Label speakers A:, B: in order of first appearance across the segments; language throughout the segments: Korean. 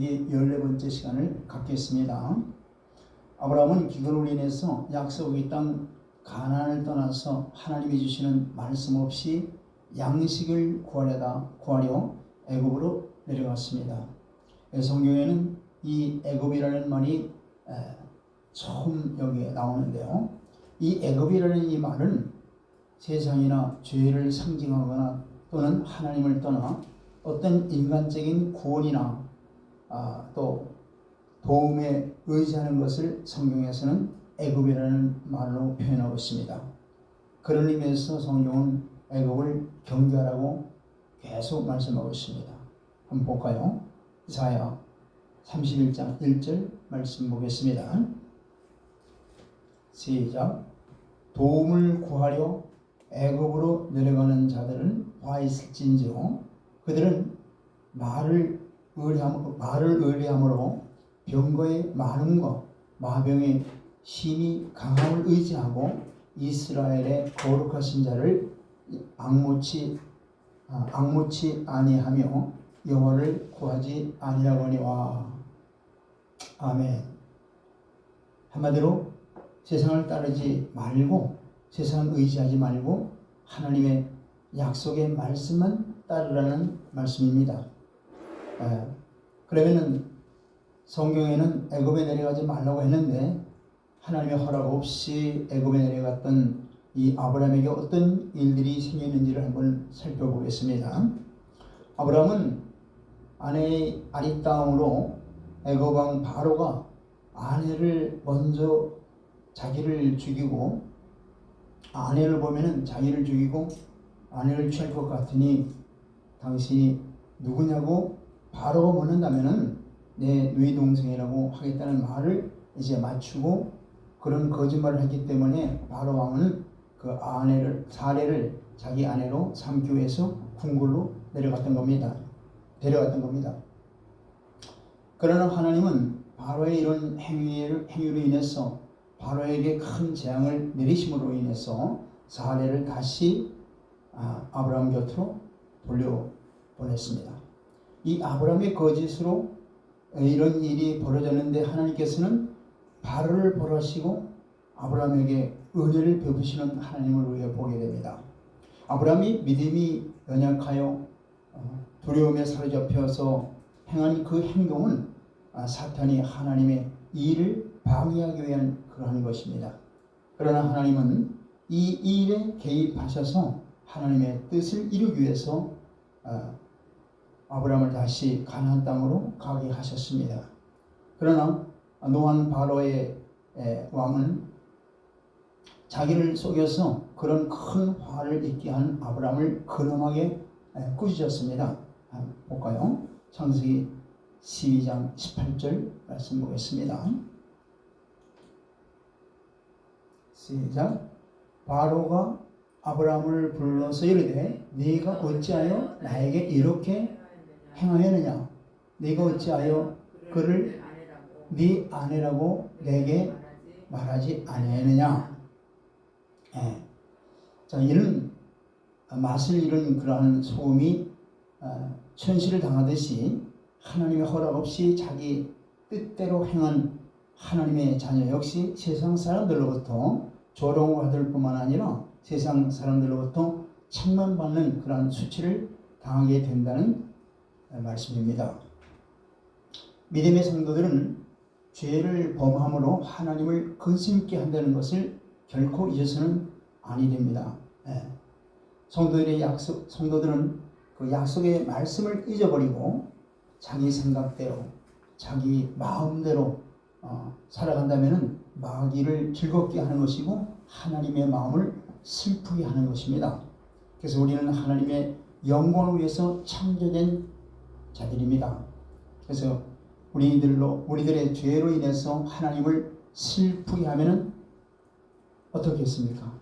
A: 이 14번째 시간을 갖겠습니다. 아브라함은 기근으로 인해서 약속의 땅 가나안을 떠나서 하나님이 주시는 말씀 없이 양식을 구하려 애굽으로 내려갔습니다. 성경에는 이 애굽이라는 말이 처음 여기에 나오는데요. 이 애굽이라는 이 말은 세상이나 죄를 상징하거나 또는 하나님을 떠나 어떤 인간적인 구원이나 또 도움에 의지하는 것을 성경에서는 애굽이라는 말로 표현하고 있습니다. 그런 의미에서 성경은 애굽을 경계하라고 계속 말씀하고 있습니다. 한번 볼까요? 이사야 31장 1절 말씀 보겠습니다. 시작. 도움을 구하려 애굽으로 내려가는 자들은 와 있을진지요 그들은 말을 의뢰함으로 병거의 많음과 마병의 힘이 강함을 의지하고 이스라엘의 거룩하신 자를 앙모치 아니하며 여호와를 구하지 아니하거니와. 아멘. 한마디로 세상을 따르지 말고 세상을 의지하지 말고 하나님의 약속의 말씀만 따르라는 말씀입니다. 그러면은 성경에는 애굽에 내려가지 말라고 했는데 하나님의 허락 없이 애굽에 내려갔던 이 아브라함에게 어떤 일들이 생겼는지를 한번 살펴보겠습니다. 아브라함은 아내의 아리따움으로 애굽 왕 바로가 아내를 먼저 자기를 죽이고 아내를 보면은 자기를 죽이고 아내를 취할 것 같으니 당신이 누구냐고 바로가 묻는다면은 내 누이 동생이라고 하겠다는 말을 이제 맞추고 그런 거짓말을 했기 때문에 바로 왕은 그 아내를 사례를 자기 아내로 삼기 위해서 궁궐로 데려갔던 겁니다. 그러나 하나님은 바로의 이런 행위로 인해서 바로에게 큰 재앙을 내리심으로 인해서 사례를 다시 아브라함 곁으로 돌려보냈습니다. 이 아브라함의 거짓으로 이런 일이 벌어졌는데 하나님께서는 바로를 벌하시고 아브라함에게 은혜를 베푸시는 하나님을 우리가 보게 됩니다. 아브라함이 믿음이 연약하여 두려움에 사로잡혀서 행한 그 행동은 사탄이 하나님의 일을 방해하기 위한 그러한 것입니다. 그러나 하나님은 이 일에 개입하셔서 하나님의 뜻을 이루기 위해서 아브라함을 다시 가나안 땅으로 가게 하셨습니다. 그러나 노한 바로의 왕은 자기를 속여서 그런 큰 화를 입게 한 아브라함을 근엄하게 꾸짖었습니다. 볼까요? 창세기 12장 18절 말씀 보겠습니다. 시작. 바로가 아브라함을 불러서 이르되 네가 어찌하여 나에게 이렇게 행하였느냐? 네가 어찌하여 그를 네 아내라고 내게 말하지 아니하였느냐? 자, 이런 맛을 잃은 그러한 소음이 천시를 당하듯이 하나님의 허락 없이 자기 뜻대로 행한 하나님의 자녀 역시 세상 사람들로부터 조롱을 받을 뿐만 아니라 세상 사람들로부터 책망받는 그러한 수치를 당하게 된다는 말씀입니다. 믿음의 성도들은 죄를 범함으로 하나님을 근심있게 한다는 것을 결코 잊어서는 아니 됩니다. 성도들은 그 약속의 말씀을 잊어버리고 자기 생각대로 자기 마음대로 살아간다면 마귀를 즐겁게 하는 것이고 하나님의 마음을 슬프게 하는 것입니다. 그래서 우리는 하나님의 영광을 위해서 창조된 자들입니다. 그래서 우리들의 죄로 인해서 하나님을 슬프게 하면은 어떻게 했습니까?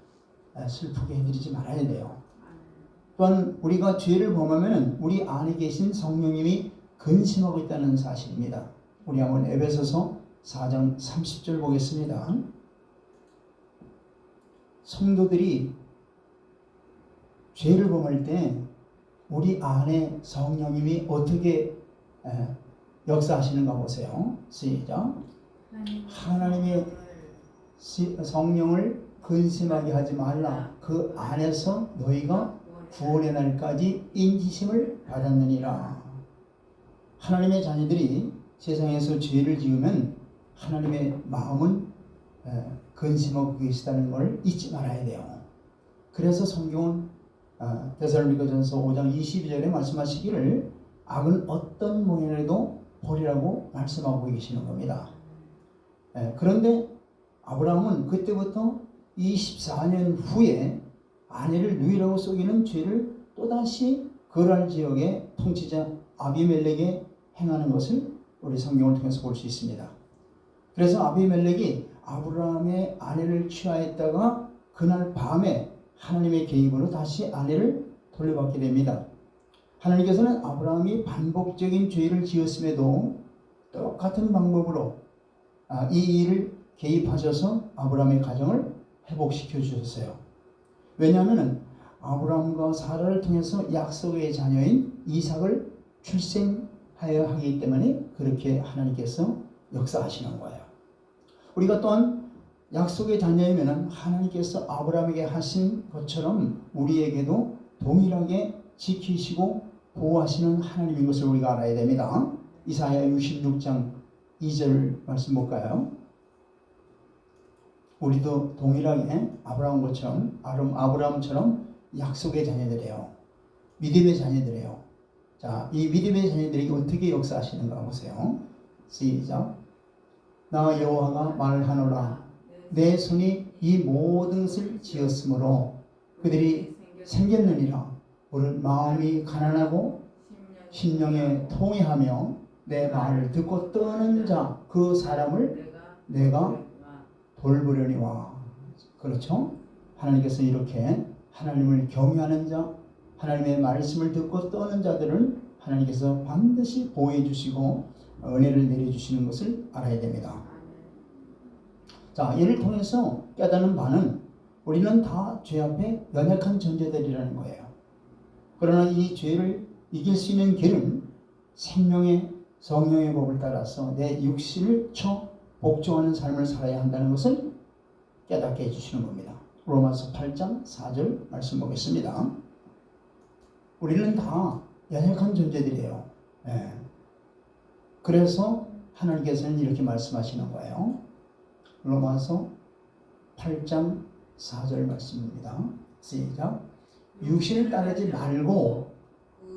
A: 슬프게 해드리지 말아야 돼요. 또한 우리가 죄를 범하면 우리 안에 계신 성령님이 근심하고 있다는 사실입니다. 우리 한번 에베소서 4장 30절 보겠습니다. 성도들이 죄를 범할 때 우리 안에 성령님이 어떻게 역사하시는가 보세요. 시작. 하나님의 성령을 근심하게 하지 말라. 그 안에서 너희가 구원의 날까지 인지심을 받았느니라. 하나님의 자녀들이 세상에서 죄를 지으면 하나님의 마음은 근심하고 계시다는 걸 잊지 말아야 돼요. 그래서 성경은 데살로니가전서 5장 22절에 말씀하시기를 악은 어떤 모양이라도 버리라고 말씀하고 계시는 겁니다. 그런데 아브라함은 그때부터 24년 후에 아내를 누이라고 속이는 죄를 또다시 거랄 지역의 통치자 아비멜렉에 행하는 것을 우리 성경을 통해서 볼 수 있습니다. 그래서 아비멜렉이 아브라함의 아내를 취하했다가 그날 밤에 하나님의 개입으로 다시 아내를 돌려받게 됩니다. 하나님께서는 아브라함이 반복적인 죄를 지었음에도 똑같은 방법으로 이 일을 개입하셔서 아브라함의 가정을 회복시켜 주셨어요. 왜냐하면 아브라함과 사라를 통해서 약속의 자녀인 이삭을 출생하여 하기 때문에 그렇게 하나님께서 역사하시는 거예요. 우리가 또한 약속의 자녀이면 하나님께서 아브라함에게 하신 것처럼 우리에게도 동일하게 지키시고 보호하시는 하나님인 것을 우리가 알아야 됩니다. 이사야 66장 2절 말씀 볼까요? 우리도 동일하게 아브라함처럼 약속의 자녀들이에요. 믿음의 자녀들이에요. 자, 이 믿음의 자녀들에게 어떻게 역사하시는가 보세요. 시작. 나 여호와가 말하노라. 내 손이 이 모든 것을 지었으므로 그들이 생겼느니라. 오늘 마음이 가난하고 심령에 통회하며 내 말을 듣고 떠는 자 그 사람을 내가 돌보려니와. 그렇죠? 하나님께서 이렇게 하나님을 경외하는 자, 하나님의 말씀을 듣고 떠는 자들은 하나님께서 반드시 보호해 주시고 은혜를 내려주시는 것을 알아야 됩니다. 자, 이를 통해서 깨닫는 바는 우리는 다 죄 앞에 연약한 존재들이라는 거예요. 그러나 이 죄를 이길 수 있는 길은 생명의 성령의 법을 따라서 내 육신을 복종하는 삶을 살아야 한다는 것을 깨닫게 해주시는 겁니다. 로마서 8장 4절 말씀 보겠습니다. 우리는 다 연약한 존재들이에요. 그래서 하나님께서는 이렇게 말씀하시는 거예요. 로마서 8장 4절 말씀입니다. 시작. 육신을 따르지 말고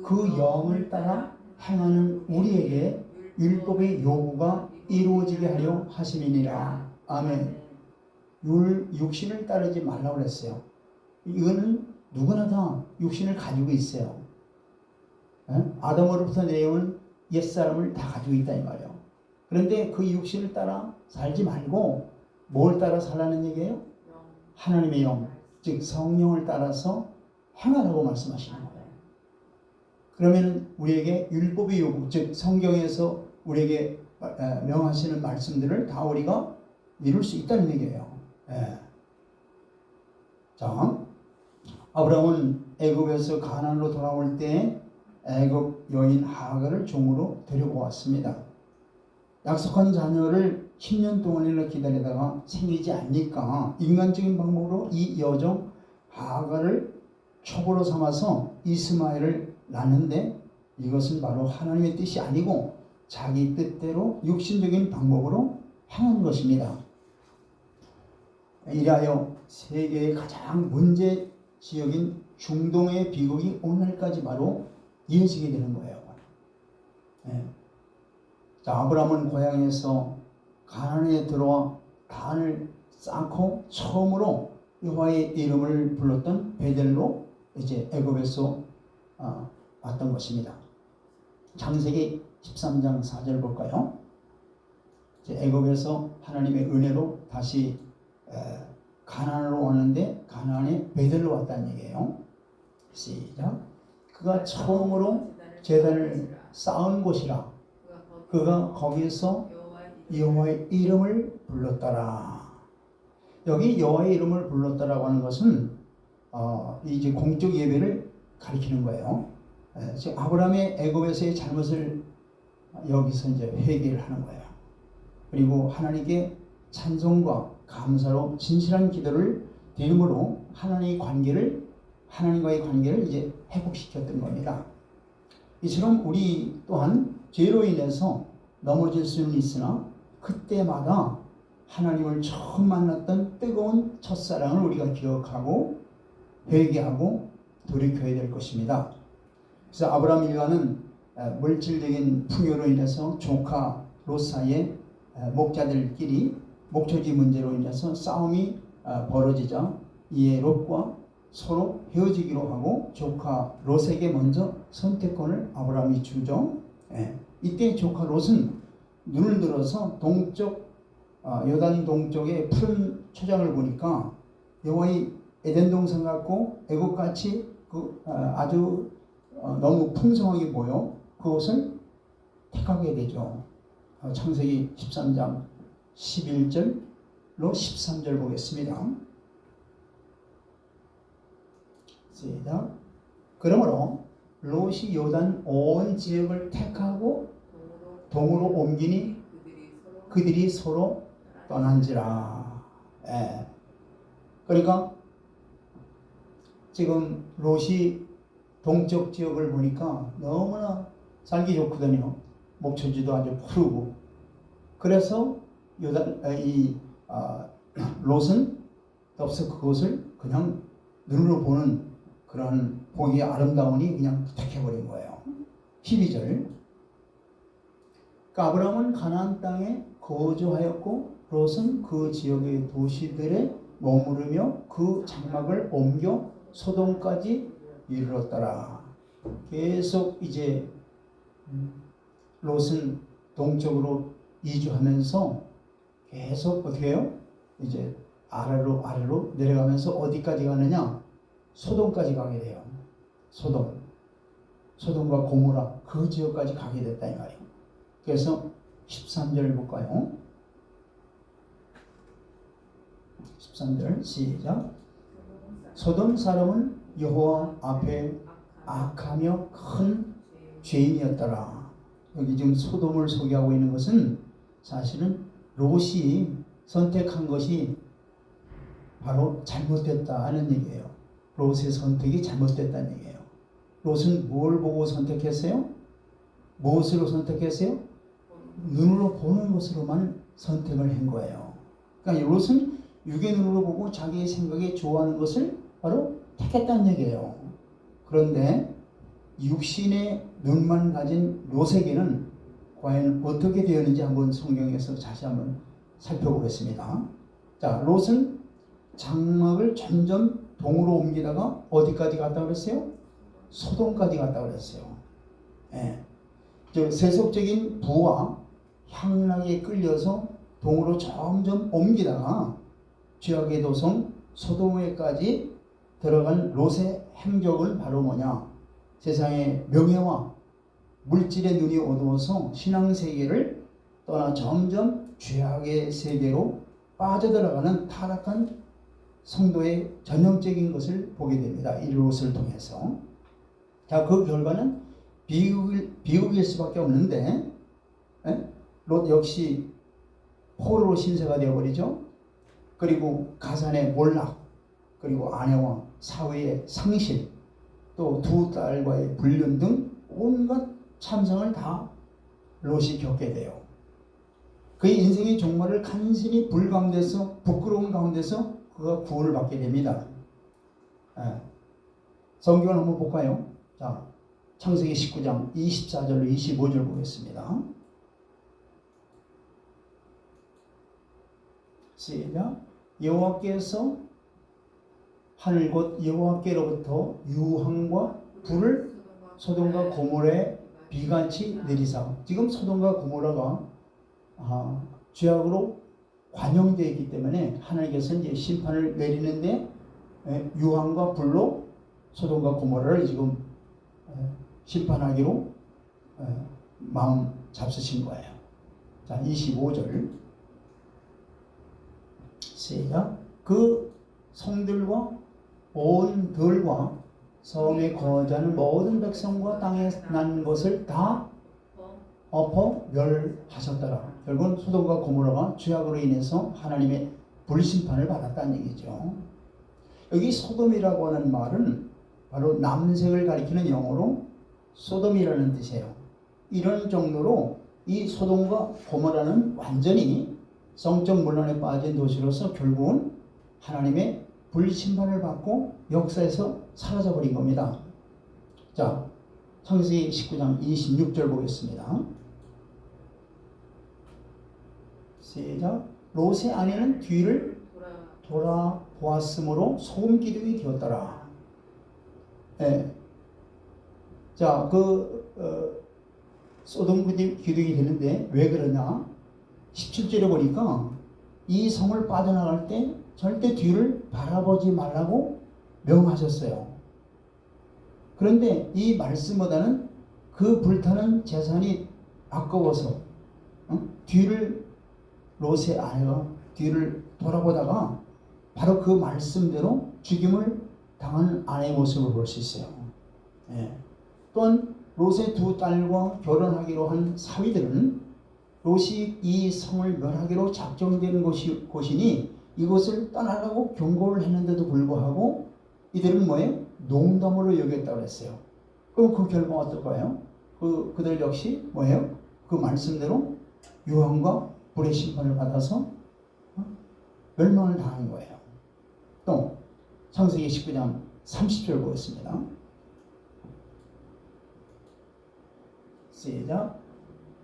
A: 그 영을 따라 행하는 우리에게 율법의 요구가 이루어지게 하려 하심이니라. 아멘. 육신을 따르지 말라고 그랬어요. 이거는 누구나 다 육신을 가지고 있어요. 아담으로부터 내려온 옛사람을 다 가지고 있다 이 말이에요. 그런데 그 육신을 따라 살지 말고 뭘 따라 살라는 얘기예요? 하나님의 영, 즉 성령을 따라서 행하라고 말씀하시는 거예요. 그러면 우리에게 율법의 요구, 즉 성경에서 우리에게 명하시는 말씀들을 다 우리가 이룰 수 있다는 얘기예요. 자, 아브라함은 애굽에서 가나안으로 돌아올 때 애굽 여인 하갈을 종으로 데리고 왔습니다. 약속한 자녀를 10년 동안이나 기다리다가 생기지 않으니까 인간적인 방법으로 이 여종 하갈을 첩으로 삼아서 이스마엘을 낳는데 이것은 바로 하나님의 뜻이 아니고 자기 뜻대로 육신적인 방법으로 행한 것입니다. 이라여 세계의 가장 문제 지역인 중동의 비극이 오늘까지 바로 이어지게 되는 거예요. 자, 아브라함은 고향에서 가나안에 들어와 단을 쌓고 처음으로 여호와의 이름을 불렀던 베델로 이제 애굽에서 왔던 것입니다. 창세기 13장 4절 볼까요? 이제 애굽에서 하나님의 은혜로 다시 가나안으로 왔는데 가나안에 베델로 왔다는 얘기예요. 시작. 그가 처음으로 제단을 쌓은 곳이라 그가 거기서 여호와의 이름을 불렀더라. 여기 여호와의 이름을 불렀다라고 하는 것은 이제 공적 예배를 가리키는 거예요. 지금 아브라함의 애굽에서의 잘못을 여기서 이제 회개를 하는 거예요. 그리고 하나님께 찬송과 감사로 진실한 기도를 드림으로 하나님과의 관계를 이제 회복시켰던 겁니다. 이처럼 우리 또한 죄로 인해서 넘어질 수는 있으나 그때마다 하나님을 처음 만났던 뜨거운 첫사랑을 우리가 기억하고 회개하고 돌이켜야 될 것입니다. 그래서 아브라함 일가는 물질적인 풍요로 인해서 조카 롯 사이에 목자들끼리 목초지 문제로 인해서 싸움이 벌어지자 이에 롯과 서로 헤어지기로 하고 조카 롯에게 먼저 선택권을 아브라함이 주죠. 이때 조카 롯은 눈을 들어서 요단 동쪽의 푸른 초장을 보니까 여호와의 에덴 동산 같고 애국같이 아주 너무 풍성하게 보여 그것을 택하게 되죠. 창세기 13장 11절로 13절 보겠습니다. 시작. 그러므로 롯이 요단 온 지역을 택하고 동으로 옮기니 그들이 서로 떠난지라. 그러니까 지금 롯이 동쪽 지역을 보니까 너무나 살기 좋거든요. 목초지도 아주 푸르고. 그래서 롯은 없어 그것을 그냥 눈으로 보는 그런 보기 아름다우니 그냥 택해버린 거예요. 12절. 그러니까 아브라함은 가나안 땅에 거주하였고 롯은 그 지역의 도시들에 머무르며 그 장막을 옮겨 소돔까지 이르렀더라. 계속 이제 롯은 동쪽으로 이주하면서 계속 어떻게 해요? 이제 아래로 내려가면서 어디까지 가느냐? 소돔까지 가게 돼요. 소돔과 고모라 그 지역까지 가게 됐다 이 말이에요. 그래서 13절 볼까요? 13절 시작. 소돔 사람은 여호와 앞에 악하며 큰 죄인이었더라. 여기 지금 소돔을 소개하고 있는 것은 사실은 롯이 선택한 것이 바로 잘못됐다는 얘기예요. 롯의 선택이 잘못됐다는 얘기예요. 롯은 뭘 보고 선택했어요? 무엇으로 선택했어요? 눈으로 보는 것으로만 선택을 한 거예요. 그러니까 롯은 육의 눈으로 보고 자기의 생각에 좋아하는 것을 바로 택했다는 얘기예요. 그런데 육신의 눈만 가진 롯에게는 과연 어떻게 되었는지 한번 성경에서 다시 한번 살펴보겠습니다. 자, 롯은 장막을 점점 동으로 옮기다가 어디까지 갔다 그랬어요? 소돔까지 갔다 그랬어요. 세속적인 부와 향락에 끌려서 동으로 점점 옮기다가 죄악의 도성 소돔에까지 들어간 롯의 행적은 바로 뭐냐? 세상의 명예와 물질의 눈이 어두워서 신앙세계를 떠나 점점 죄악의 세계로 빠져들어가는 타락한 성도의 전형적인 것을 보게 됩니다. 이 롯을 통해서. 자, 그 결과는 비극일 수밖에 없는데 롯 역시 포로로 신세가 되어버리죠. 그리고 가산의 몰락, 그리고 아내와 사위의 상실, 또 두 딸과의 불륜 등 온갖 참상을 다 롯이 겪게 돼요. 그의 인생의 종말을 간신히 불 가운데서 부끄러운 가운데서 그가 구원을 받게 됩니다. 성경을 한번 볼까요? 자, 창세기 19장 24절로 25절 보겠습니다. 시작. 여호와께서 하늘 곧 여호와께로부터 유황과 불을 소돔과 고모라에 비같이 내리사. 지금 소돔과 고모라가 죄악으로 관영되어 있기 때문에 하나님께서 이제 심판을 내리는데 유황과 불로 소돔과 고모라를 지금 심판하기로 마음 잡수신 거예요. 자, 25절 시작. 그 성들과 온 들과 섬에 거주하는 모든 백성과 땅에 난 것을 다 엎어 멸하셨더라. 결국은 소돔과 고모라가 죄악으로 인해서 하나님의 불심판을 받았다는 얘기죠. 여기 소돔이라고 하는 말은 바로 남색을 가리키는 영어로 소돔이라는 뜻이에요. 이런 정도로 이 소돔과 고모라는 완전히 성적 문란에 빠진 도시로서 결국은 하나님의 불심판을 받고 역사에서 사라져버린 겁니다. 자, 창세기 19장 26절 보겠습니다. 시작. 롯의 아내는 뒤를 돌아보았으므로 소금 기둥이 되었더라. 예. 자, 소돔 기둥이 되는데 왜 그러냐? 17절에 보니까 이 성을 빠져나갈 때 절대 뒤를 바라보지 말라고 명하셨어요. 그런데 이 말씀보다는 그 불타는 재산이 아까워서 롯의 아내가 뒤를 돌아보다가 바로 그 말씀대로 죽임을 당한 아내의 모습을 볼 수 있어요. 예. 또한 롯의 두 딸과 결혼하기로 한 사위들은 롯이 이 성을 멸하기로 작정된 곳이니 이곳을 떠나라고 경고를 했는데도 불구하고 이들은 뭐예요? 농담으로 여겼다고 했어요. 그럼 그 결과가 어떨까요? 그들 역시 뭐예요? 그 말씀대로 유황과 불의 심판을 받아서 멸망을 당한 거예요. 또 창세기 19장 30절 보겠습니다. 시작.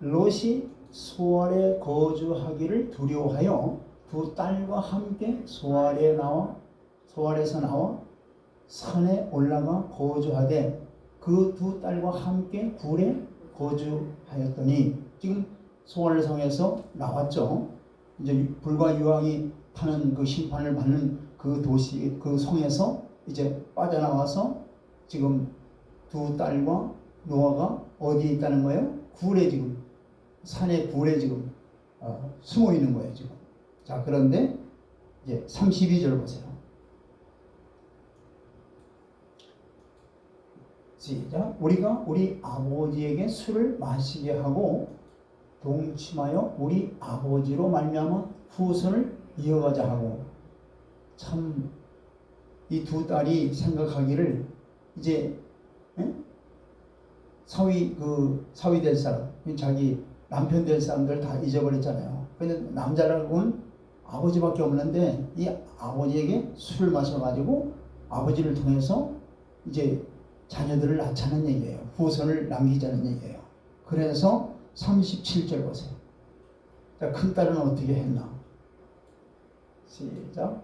A: 롯이 소알에 거주하기를 두려워하여 두 딸과 함께 소알에서 나와 산에 올라가 거주하되 그 두 딸과 함께 굴에 거주하였더니 지금 소알성에서 나왔죠. 이제 불과 유황이 타는 그 심판을 받는 그 도시, 그 성에서 이제 빠져나와서 지금 두 딸과 노아가 어디에 있다는 거예요? 굴에 지금, 산의 굴에 지금 숨어 있는 거예요, 지금. 자, 그런데 이제 32절 보세요. 시작. 우리가 우리 아버지에게 술을 마시게 하고 동침하여 우리 아버지로 말미암아 후손을 이어가자 하고. 참 이 두 딸이 생각하기를 이제 사위 될 사람, 자기 남편 될 사람들 다 잊어버렸잖아요. 근데 남자라고는 아버지밖에 없는데 이 아버지에게 술을 마셔가지고 아버지를 통해서 이제 자녀들을 낳자는 얘기예요. 후손을 남기자는 얘기예요. 그래서 37절 보세요. 자, 큰 딸은 어떻게 했나? 시작.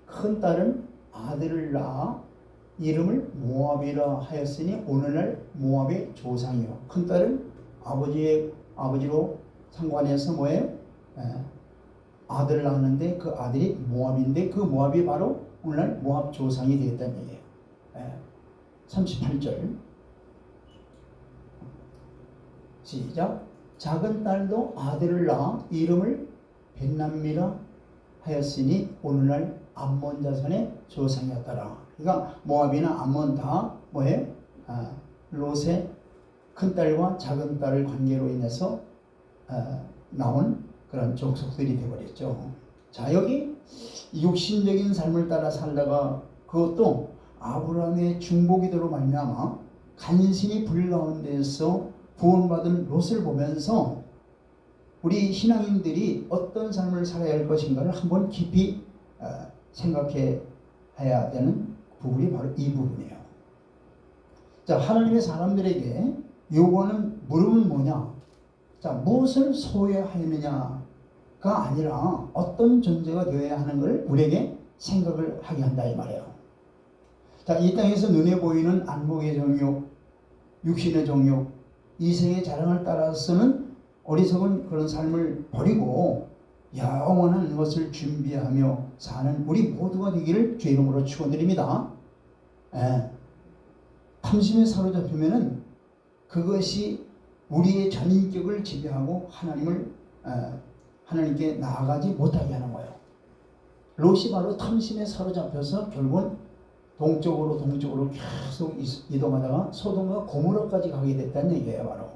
A: 큰 딸은 아들을 낳아 이름을 모압이라 하였으니 오늘날 모압의 조상이요. 큰 딸은 아버지로 상관해서 뭐예요? 아들을 낳았는데 그 아들이 모압인데 그 모압이 바로 오늘날 모압 조상이 되었다는 얘기예요. 38절 시작. 작은 딸도 아들을 낳아 이름을 벳남미라 하였으니 오늘날 암몬 자손의 조상이었더라. 그러니까 모압이나 암몬 다 뭐예요? 롯의 큰 딸과 작은 딸을 관계로 인해서 나온 그런 족속들이 되어버렸죠. 자, 여기 육신적인 삶을 따라 살다가 그것도 아브라함의 중보기도로 말미암아 간신히 불 가운데서 구원받은 롯을 보면서 우리 신앙인들이 어떤 삶을 살아야 할 것인가를 한번 깊이 생각해야 되는 부분이 바로 이 부분이에요. 자, 하나님의 사람들에게 요구하는 물음은 뭐냐? 자, 무엇을 소유하였느냐가 아니라 어떤 존재가 되어야 하는 것을 우리에게 생각을 하게 한다 이 말이에요. 자, 이 땅에서 눈에 보이는 안목의 정욕, 육신의 정욕, 이생의 자랑을 따라서는 어리석은 그런 삶을 버리고 영원한 것을 준비하며 사는 우리 모두가 되기를 주의 이름으로 축원드립니다. 탐심에 사로잡히면은 그것이 우리의 전인격을 지배하고 하나님께 나아가지 못하게 하는 거예요. 롯이 바로 탐심에 사로잡혀서 결국은 동쪽으로 계속 이동하다가 소돔과 고모라까지 가게 됐다는 얘기예요. 바로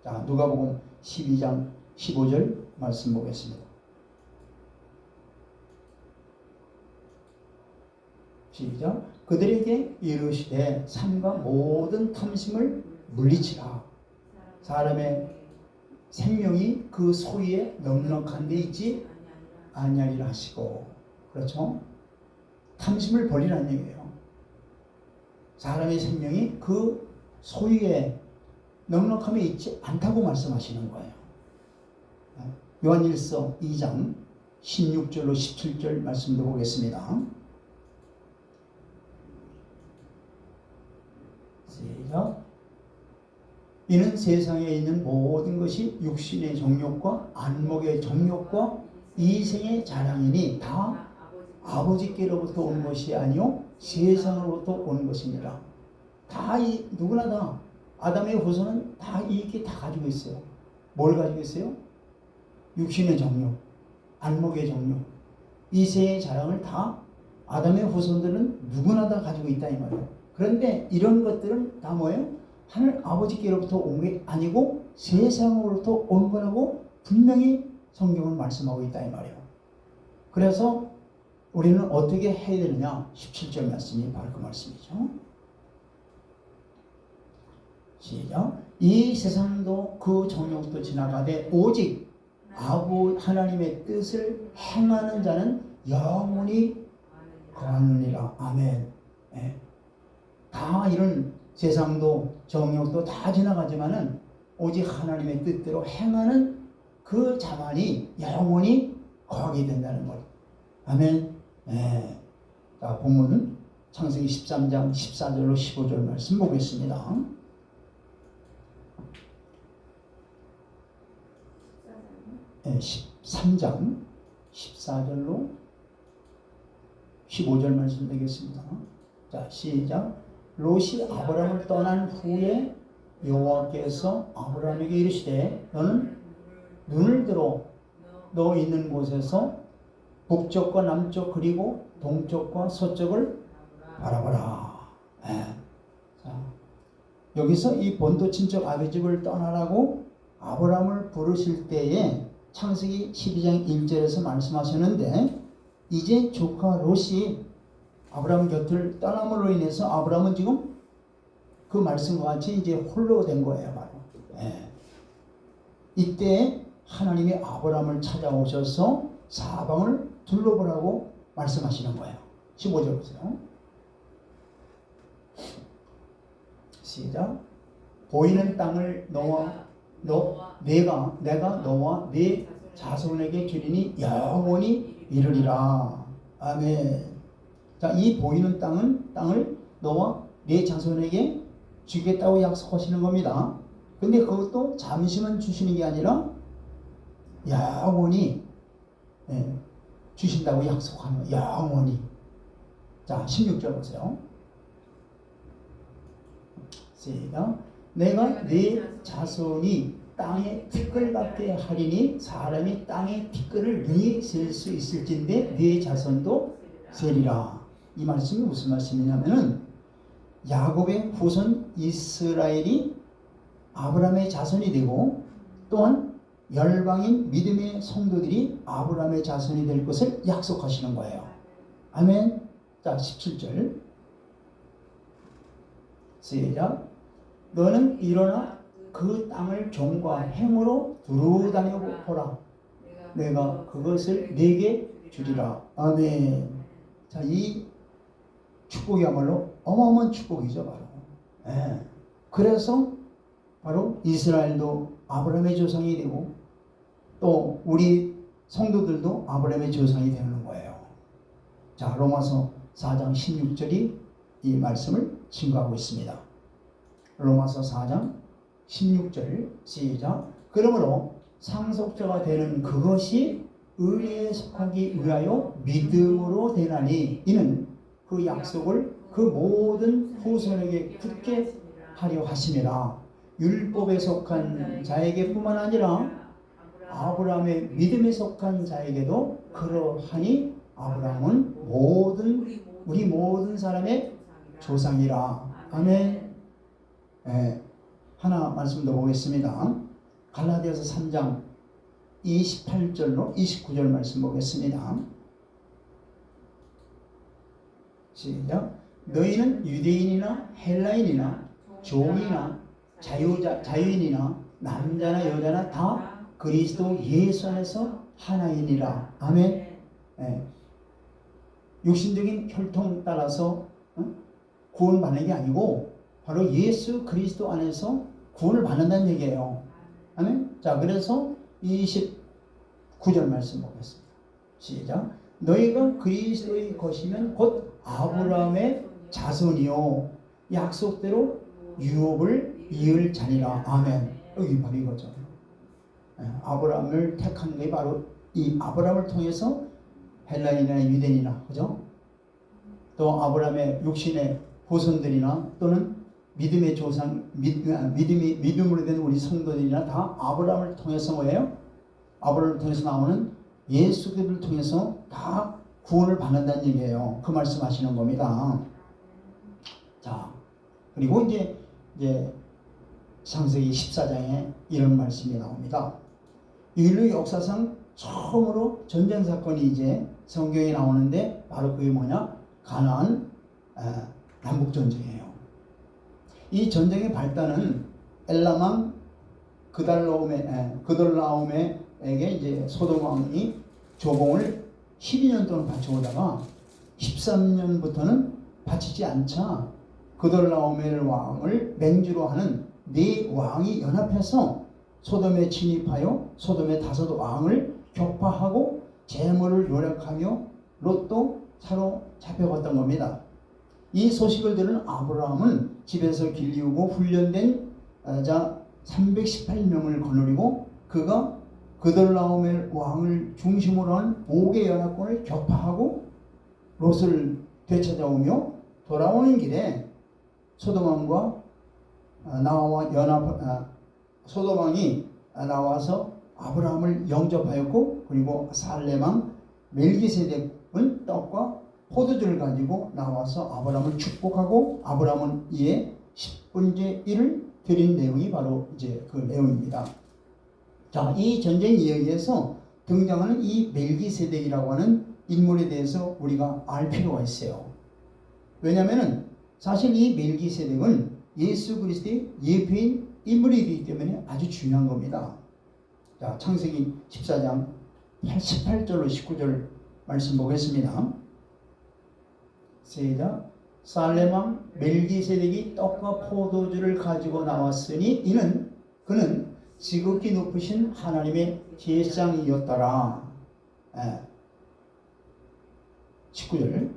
A: 자, 누가복음 12장 15절 말씀 보겠습니다. 시작. 그들에게 이르시되 삼가 모든 탐심을 물리치라. 사람의 생명이 그 소유에 넉넉한 데 있지 아니하리라 하시고. 그렇죠? 탐심을 버리라는 얘기예요. 사람의 생명이 그 소유에 넉넉함에 있지 않다고 말씀하시는 거예요. 요한일서 2장 16절로 17절 말씀도 보겠습니다. 시작. 이는 세상에 있는 모든 것이 육신의 정욕과 안목의 정욕과 이생의 자랑이니 다 아버지께로부터 온 것이 아니요 세상으로부터 온 것이니라. 다 누구나 다 아담의 후손은 다 이렇게 다 가지고 있어요. 뭘 가지고 있어요? 육신의 정욕, 안목의 정욕, 이생의 자랑을 다 아담의 후손들은 누구나 다 가지고 있다 이 말이에요. 그런데 이런 것들은 다 뭐예요? 하늘 아버지께로부터 온 게 아니고 세상으로부터 온 거라고 분명히 성경은 말씀하고 있다 이 말이에요. 그래서 우리는 어떻게 해야 되느냐? 17절 말씀이 바로 그 말씀이죠. 시작. 이 세상도 그 정욕도 지나가되 오직 하나님의 뜻을 행하는 자는 영원히 거하느니라. 아멘. 네. 다 이런 세상도 정욕도 다 지나가지만은 오직 하나님의 뜻대로 행하는 그 자만이 영원히 거하게 된다는 것. 아멘. 네. 자, 본문은 창세기 13장 14절로 15절 말씀 보겠습니다. 네, 13장 14절로 15절 말씀 되겠습니다. 자, 시작. 롯이 아브라함을 떠난 후에 여호와께서 아브라함에게 이르시되 너는 눈을 들어 너 있는 곳에서 북쪽과 남쪽 그리고 동쪽과 서쪽을 바라보라. 네. 자, 여기서 이 본토 친척 아비집을 떠나라고 아브라함을 부르실 때에 창세기 12장 1절에서 말씀하셨는데 이제 조카 롯이 아브라함 곁을 떠남으로 인해서 아브라함은 지금 그 말씀과 같이 이제 홀로 된 거예요. 바로. 네. 이때 하나님이 아브라함을 찾아오셔서 사방을 둘러보라고 말씀하시는 거예요. 15절 보세요. 시작. 보이는 땅을 내가 너와 네 자손에게 주리니 영원히 이르리라. 아멘. 자, 이 보이는 땅을 너와 네 자손에게 주겠다고 약속하시는 겁니다. 근데 그것도 잠시만 주시는 게 아니라 영원히 주신다고 약속하는 거예요. 영원히. 자, 16절 보세요. 시작. 내가 네 자손이 땅에 티끌 같게 하리니 사람이 땅에 티끌을 능히 셀 수 있을진데 네 자손도 세리라. 이 말씀이 무슨 말씀이냐면은 야곱의 후손 이스라엘이 아브라함의 자손이 되고 또한 열방인 믿음의 성도들이 아브라함의 자손이 될 것을 약속하시는 거예요. 아멘. 자, 17절 시작. 너는 일어나 그 땅을 종과 행으로 두루 다녀 보라. 내가 그것을 네게 주리라. 아멘. 자, 이 축복이야말로 어마어마한 축복이죠, 바로. 예. 그래서 바로 이스라엘도 아브라함의 조상이 되고 또 우리 성도들도 아브라함의 조상이 되는 거예요. 자, 로마서 4장 16절이 이 말씀을 증거하고 있습니다. 로마서 4장 16절 시작. 그러므로 상속자가 되는 그것이 의에 속하기 위하여 믿음으로 되나니 이는 그 약속을 그 모든 후손에게 굳게 하려 하심이라. 율법에 속한 자에게 뿐만 아니라 아브라함의 믿음에 속한 자에게도 그러하니 아브라함은 우리 모든 사람의 조상이라. 아멘. 네, 하나 말씀 더 보겠습니다. 갈라디아서 3장 28절로 29절 말씀 보겠습니다. 시작. 너희는 유대인이나 헬라인이나 종이나 자유인이나 남자나 여자나 다 그리스도 예수 안에서 하나이니라. 아멘. 네. 육신적인 혈통 따라서 구원받는 게 아니고 바로 예수 그리스도 안에서 구원을 받는다는 얘기예요. 아멘. 자, 그래서 29절 말씀 보겠습니다. 시작. 너희가 그리스도의 것이면 곧 아브라함의 자손이요 약속대로 유업을 이을 자니라. 아멘. 여기 바로 이거죠. 아브라함을 택한 게 바로 이 아브라함을 통해서 헬라인이나 유대인이나, 그죠? 또 아브라함의 육신의 후손들이나 또는 믿음의 조상, 믿음으로 된 우리 성도들이나 다 아브라함을 통해서 뭐예요? 아브라함을 통해서 나오는 예수 그리스도를 통해서 다 구원을 받는다는 얘기예요. 그 말씀하시는 겁니다. 자, 그리고 이제 창세기 14장에 이런 말씀이 나옵니다. 인류 역사상 처음으로 전쟁 사건이 이제 성경에 나오는데 바로 그게 뭐냐? 가나안 남북 전쟁이에요. 이 전쟁의 발단은 엘람왕 그돌라오메에게 이제 소돔 왕이 조공을 12년 동안 바쳐오다가 13년부터는 바치지 않자 그돌라오메 왕을 맹주로 하는 네 왕이 연합해서 소돔에 진입하여 소돔의 5 왕을 격파하고 재물을 요략하며 롯도 사로잡혀갔던 겁니다. 이 소식을 들은 아브라함은 집에서 길리우고 훈련된 자 318명을 거느리고 그가 그돌라오멜 왕을 중심으로 한 5개 연합군을 격파하고 롯을 되찾아오며 돌아오는 길에 소돔왕과 소돔왕이 나와서 아브라함을 영접하였고 그리고 살렘왕 멜기세덱은 떡과 포도주를 가지고 나와서 아브라함을 축복하고 아브라함은 이에 10분의 1을 드린 내용이 바로 이제 그 내용입니다. 자, 이 전쟁 이야기에서 등장하는 이 멜기세덱이라고 하는 인물에 대해서 우리가 알 필요가 있어요. 왜냐하면 사실 이 멜기세덱은 예수 그리스도의 예표인 인물이기 때문에 아주 중요한 겁니다. 자, 창세기 14장 18절로 19절 말씀 보겠습니다. 시작. 살렘왕 멜기세덱이 떡과 포도주를 가지고 나왔으니 그는 지극히 높으신 하나님의 제사장이었더라. 19절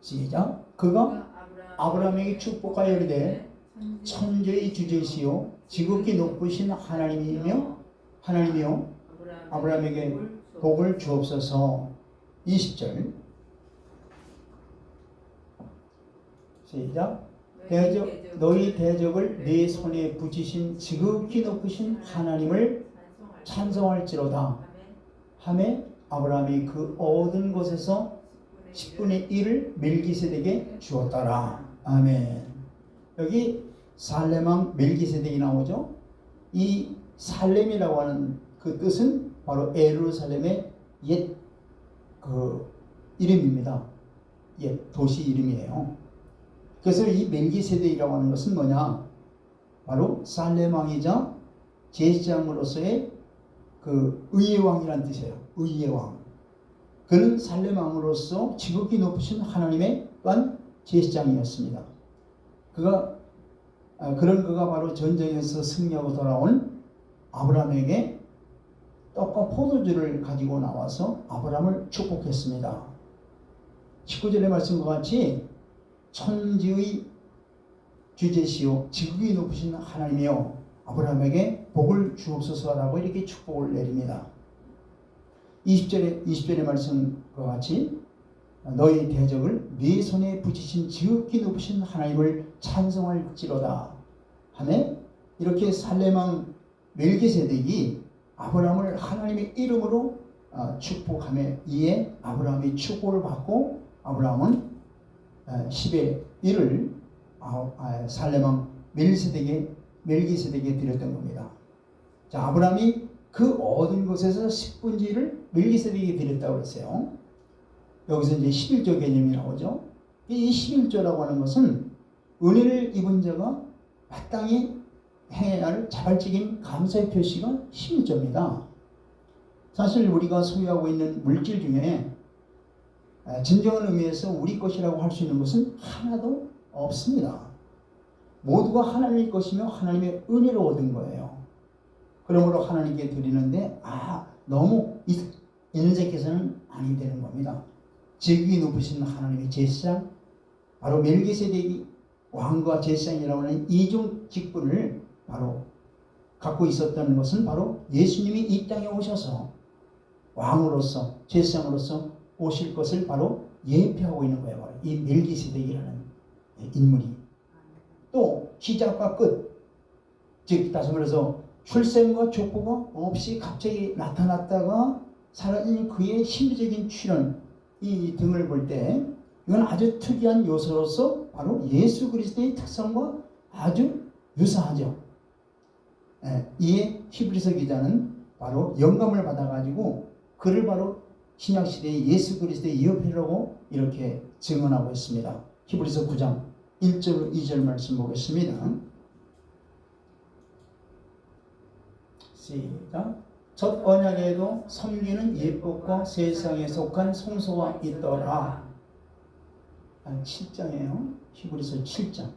A: 시작. 그가 아브라함에게 축복하여 이르되 천재의 주제시요 지극히 높으신 하나님이며 아브라함에게 복을 주옵소서. 20절 시작. 너희 대적을 네 손에 붙이신 지극히 높으신 하나님을 찬송할지로다 하매 아브라함이 그 얻은 것에서 10분의 1을 멜기세덱에게 주었더라. 아멘. 여기 살렘왕 멜기세덱이 나오죠. 이 살렘이라고 하는 그 뜻은 바로 예루살렘의 옛 그 이름입니다. 옛 도시 이름이에요. 그래서 이 멜기세덱이라고 하는 것은 뭐냐? 바로 살렘 왕이자 제사장으로서의 그 의의 왕이라는 뜻이에요. 의의 왕. 그는 살렘 왕으로서 지극히 높으신 하나님의 또한 제사장이었습니다. 그가 바로 전쟁에서 승리하고 돌아온 아브라함에게 떡과 포도주를 가지고 나와서 아브라함을 축복했습니다. 19절의 말씀과 같이 천지의 주제시요 지극히 높으신 하나님이여 아브라함에게 복을 주옵소서라고 이렇게 축복을 내립니다. 20절의 말씀과 같이 너희 대적을 네 손에 붙이신 지극히 높으신 하나님을 찬송할지로다 하며 이렇게 살렘왕 멜기세덱이 아브라함을 하나님의 이름으로 축복하며 이에 아브라함이 축복을 받고 아브라함은 10의 1을 살렘왕 멜기세덱에게 멜기세덱에게 드렸던 겁니다. 자, 아브라함이 그 얻은 것에서 10분지를 멜기세덱에게 드렸다고 그랬어요. 여기서 이제 11조 개념이 나오죠. 이 11조라고 하는 것은 은혜를 입은 자가 마땅히 행해야 할 자발적인 감사의 표시가 11조입니다. 사실 우리가 소유하고 있는 물질 중에 진정한 의미에서 우리 것이라고 할 수 있는 것은 하나도 없습니다. 모두가 하나님의 것이며 하나님의 은혜로 얻은 거예요. 그러므로 하나님께 드리는데 너무 인색해서는 아니 되는 겁니다. 지극히 높으신 하나님의 제사장, 바로 멜기세덱이 왕과 제사장이라고 하는 이중 직분을 바로 갖고 있었다는 것은 바로 예수님이 이 땅에 오셔서 왕으로서 제사장으로서 오실 것을 바로 예표하고 있는 거예요. 바로 이 멜기세덱이라는 인물이. 또 시작과 끝, 즉 다시 말해서 출생과 족보가 없이 갑자기 나타났다가 사라진 그의 신비적인 출현 이 등을 볼 때 이건 아주 특이한 요소로서 바로 예수 그리스도의 특성과 아주 유사하죠. 이에 히브리서 기자는 바로 영감을 받아가지고 그를 바로 신약시대의 예수 그리스도의 예표라고 이렇게 증언하고 있습니다. 히브리서 9장 1절 2절 말씀 보겠습니다. 시작. 첫 언약에도 섬기는 예법과 세상에 속한 성소가 있더라. 7장이에요. 히브리서 7장.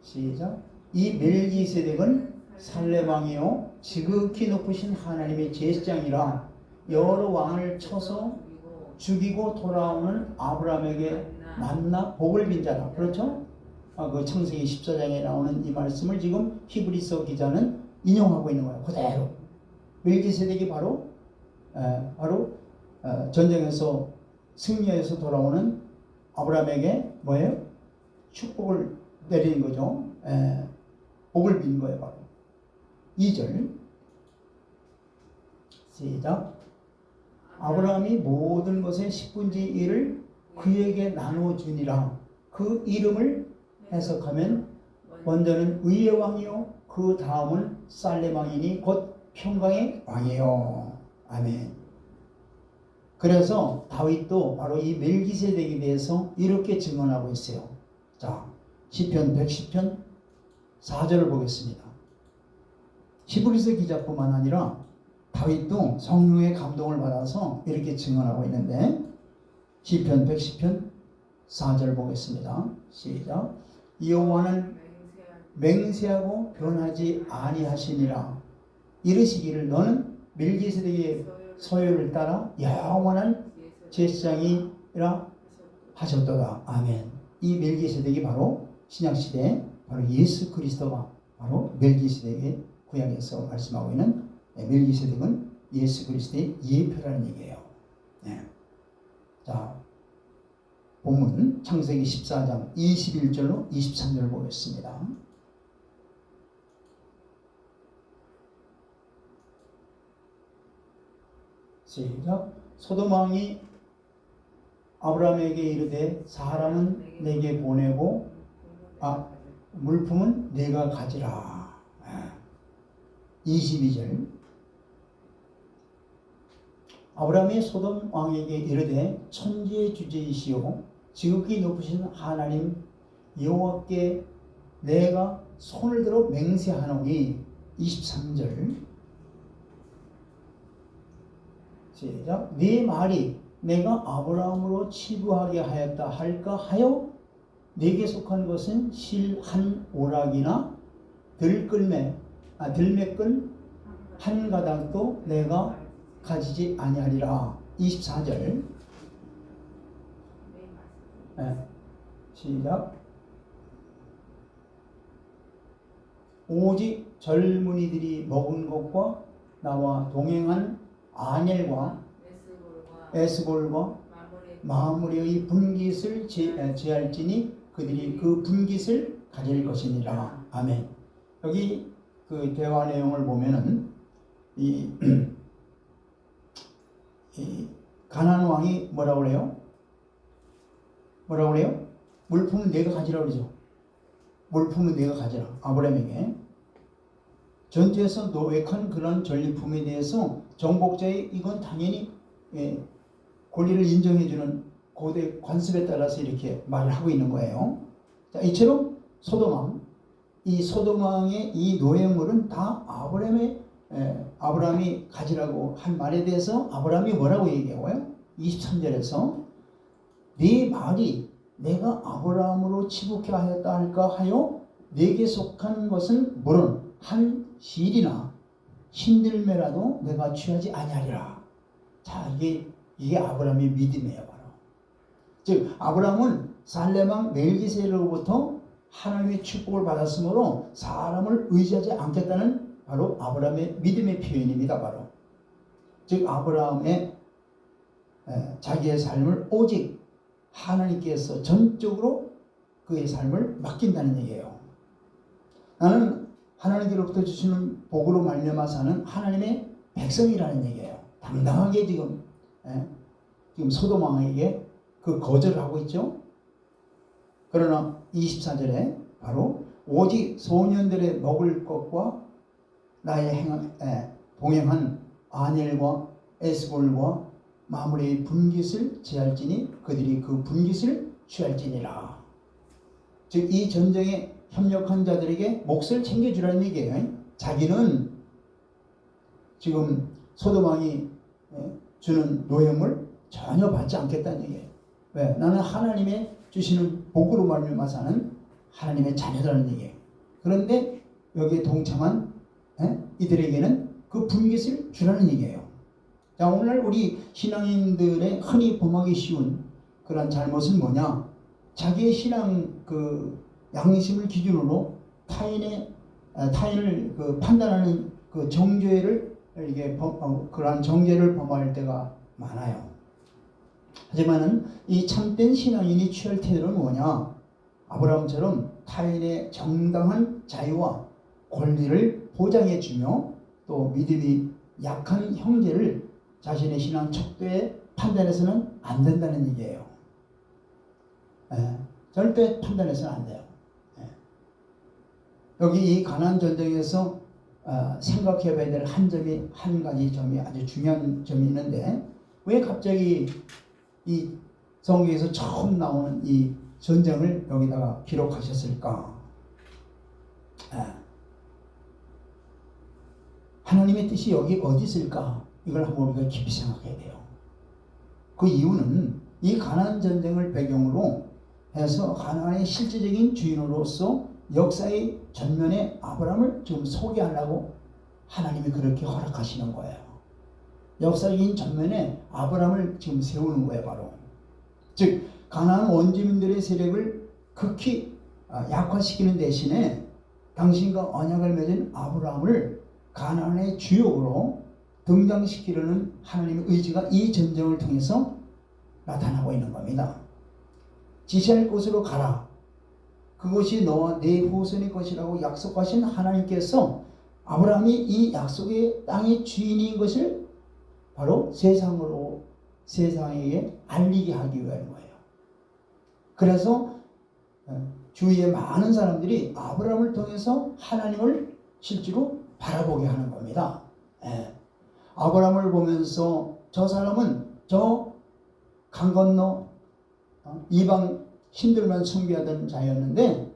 A: 시작. 이 멜기세덱은 살레망이요 지극히 높으신 하나님의 제사장이라 여러 왕을 쳐서 죽이고 돌아오는 아브라함에게 만나 복을 빈 자라. 그렇죠? 그 창세기 14장에 나오는 이 말씀을 지금 히브리서 기자는 인용하고 있는 거예요. 그대로. 멜기세덱이 바로 전쟁에서 승리해서 돌아오는 아브라함에게 뭐예요? 축복을 내리는 거죠. 복을 빈 거예요. 바로 2절 시작. 아브라함이 모든 것의 10분의 1을 그에게 나눠주니라. 그 이름을 해석하면 먼저는 의의 왕이요 그 다음은 살레망이니 곧 평강의 왕이요. 아멘. 그래서 다윗도 바로 이 멜기세덱에 대해서 이렇게 증언하고 있어요. 자, 시편 110편 4절을 보겠습니다. 히브리서 기자뿐만 아니라 다윗도 성령의 감동을 받아서 이렇게 증언하고 있는데 시편 110편 4절 보겠습니다. 시작. 여호와는 맹세하고 변하지 아니하시니라. 이르시기를 너는 멜기세덱의 소유를 따라 영원한 제사장이라 하셨도다. 아멘. 이 멜기세덱이 바로 신약시대 바로 예수 그리스도가 바로 멜기세덱의 구약에서 말씀하고 있는 멜기세덱은 예수 그리스도의 예표라는 얘기예요. 네. 자, 본문 창세기 14장 21절로 23절 보겠습니다. 시작. 소돔 왕이 아브라함에게 이르되 사람은 내게 보내고 물품은 내가 가지라. 22절. 아브라함이 소돔 왕에게 이르되 천지의 주제이시오 지극히 높으신 하나님 여호와께 내가 손을 들어 맹세하노니. 23절 시작. 네 말이 내가 아브라함으로 치부하게 하였다 할까 하여 네게 속한 것은 실 한 오락이나 들매끈 한 가닥도 내가 가지지 아니하리라. 24절 시작. 오직 젊은이들이 먹은 것과 나와 동행한 아넬과 에스볼과 마므리의 분깃을 제할지니 그들이 그 분깃을 가질 것이니라. 아멘. 여기 그 대화 내용을 보면은 이 가나안 왕이 뭐라고 그래요? 물품은 내가 가지라고 그러죠. 물품은 네가 가져라. 아브라함에게. 전투에서 노획한 그런 전리품에 대해서 정복자의 이건 당연히 권리를 인정해주는 고대 관습에 따라서 이렇게 말을 하고 있는 거예요. 자, 이처럼 소돔왕, 이 소돔왕의 이 노예물은 다 아브라함이 가지라고 한 말에 대해서 아브라함이 뭐라고 얘기하고요? 23절에서 네 말이 내가 아브라함으로 치북해 하였다 할까 하여 내게 속한 것은 물은 한 실이나 힘들매라도 내가 취하지 아니하리라. 자, 이게 아브라함의 믿음이에요, 바로. 즉 아브라함은 살렘왕 멜기세로부터 하나님의 축복을 받았으므로 사람을 의지하지 않겠다는 바로 아브라함의 믿음의 표현입니다, 바로. 즉 아브라함의 자기의 삶을 오직 하나님께서 전적으로 그의 삶을 맡긴다는 얘기예요. 나는 하나님께로부터 주시는 복으로 말미암아 사는 하나님의 백성이라는 얘기예요. 당당하게 지금 소돔 왕에게 그 거절을 하고 있죠. 그러나 24절에 바로 오직 소년들의 먹을 것과 나의 동행한 아넬과 에스볼과 마므레의 분깃을 제할지니 그들이 그 분깃을 취할지니라. 즉 이 전쟁에 협력한 자들에게 몫을 챙겨주라는 얘기예요. 자기는 지금 소돔 왕이 주는 노예물 전혀 받지 않겠다는 얘기예요. 왜? 나는 하나님의 주시는 복으로 말미암아 사는 하나님의 자녀라는 얘기예요. 그런데 여기에 동참한 이들에게는 그 분깃을 주라는 얘기예요. 자, 오늘 우리 신앙인들의 흔히 범하기 쉬운 그런 잘못은 뭐냐? 자기의 신앙 그 양심을 기준으로 타인을 그 판단하는 그 정죄를 이게 그러한 정죄를 범할 때가 많아요. 하지만은 이 참된 신앙인이 취할 태도는 뭐냐? 아브라함처럼 타인의 정당한 자유와 권리를 보장해 주며 또 믿음이 약한 형제를 자신의 신앙 척도에 판단해서는 안 된다는 얘기예요. 절대 판단해서는 안 돼요. 여기 이 가나안 전쟁에서 생각해 봐야 될 한 가지 점이 아주 중요한 점이 있는데 왜 갑자기 이 성경에서 처음 나오는 이 전쟁을 여기다가 기록하셨을까? 하나님의 뜻이 여기 어디 있을까? 이걸 한번 우리가 깊이 생각해야 돼요. 그 이유는 이 가나안 전쟁을 배경으로 해서 가나안의 실제적인 주인으로서 역사의 전면에 아브라함을 지금 소개하려고 하나님이 그렇게 허락하시는 거예요. 역사적인 전면에 아브라함을 지금 세우는 거예요, 바로. 즉 가나안 원주민들의 세력을 극히 약화시키는 대신에 당신과 언약을 맺은 아브라함을 가나안의 주역으로 등장시키려는 하나님의 의지가 이 전쟁을 통해서 나타나고 있는 겁니다. 지시할 곳으로 가라. 그것이 너와 네 후손의 것이라고 약속하신 하나님께서 아브라함이 이 약속의 땅의 주인인 것을 바로 세상에게 알리게 하기 위한 거예요. 그래서 주위의 많은 사람들이 아브라함을 통해서 하나님을 실제로 바라보게 하는 겁니다. 아브라함을 보면서 저 사람은 저 강 건너 이방 신들만 숭배하던 자였는데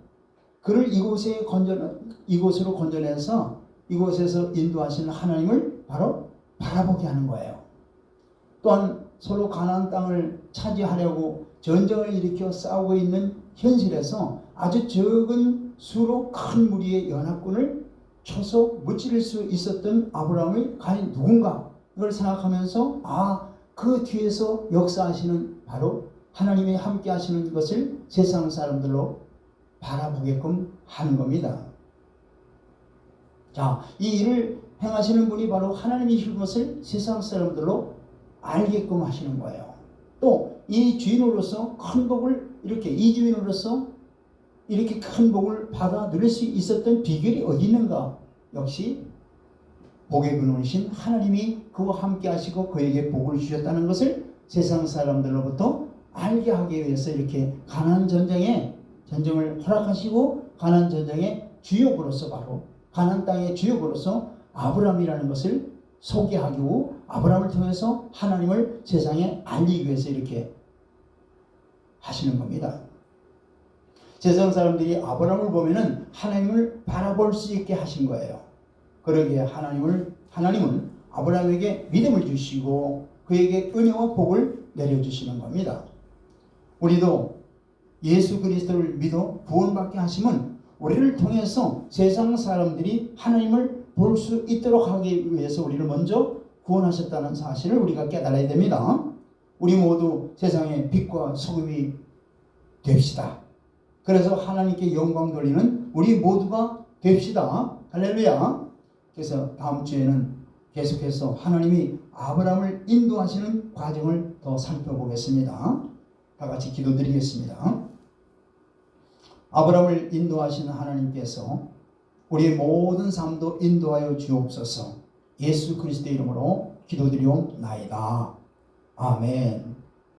A: 그를 이곳으로 건져내서 이곳에서 인도하시는 하나님을 바로 바라보게 하는 거예요. 또한 서로 가나안 땅을 차지하려고 전쟁을 일으켜 싸우고 있는 현실에서 아주 적은 수로 큰 무리의 연합군을 쳐서 무찌를 수 있었던 아브라함이 과연 누군가 이걸 생각하면서 그 뒤에서 역사하시는 바로 하나님이 함께 하시는 것을 세상 사람들로 바라보게끔 하는 겁니다. 자, 이 일을 행하시는 분이 바로 하나님이신 것을 세상 사람들로 알게끔 하시는 거예요. 또 이 주인으로서 큰 복을 이 주인으로서 이렇게 큰 복을 받아 누릴 수 있었던 비결이 어디 있는가? 역시 복의 근원이신 하나님이 그와 함께 하시고 그에게 복을 주셨다는 것을 세상 사람들로부터 알게 하기 위해서 이렇게 가나안 전쟁을 허락하시고 가나안 전쟁의 주역으로서 바로 가나안 땅의 주역으로서 아브라함이라는 것을 소개하고 아브라함을 통해서 하나님을 세상에 알리기 위해서 이렇게 하시는 겁니다. 세상 사람들이 아브라함을 보면은 하나님을 바라볼 수 있게 하신 거예요. 그러기에 하나님은 아브라함에게 믿음을 주시고 그에게 은혜와 복을 내려주시는 겁니다. 우리도 예수 그리스도를 믿어 구원받게 하시면 우리를 통해서 세상 사람들이 하나님을 볼 수 있도록 하기 위해서 우리를 먼저 구원하셨다는 사실을 우리가 깨달아야 됩니다. 우리 모두 세상의 빛과 소금이 됩시다. 그래서 하나님께 영광 돌리는 우리 모두가 됩시다. 할렐루야. 그래서 다음 주에는 계속해서 하나님이 아브라함을 인도하시는 과정을 더 살펴보겠습니다. 다 같이 기도드리겠습니다. 아브라함을 인도하시는 하나님께서 우리의 모든 삶도 인도하여 주옵소서. 예수 그리스도의 이름으로 기도드리옵나이다. 아멘.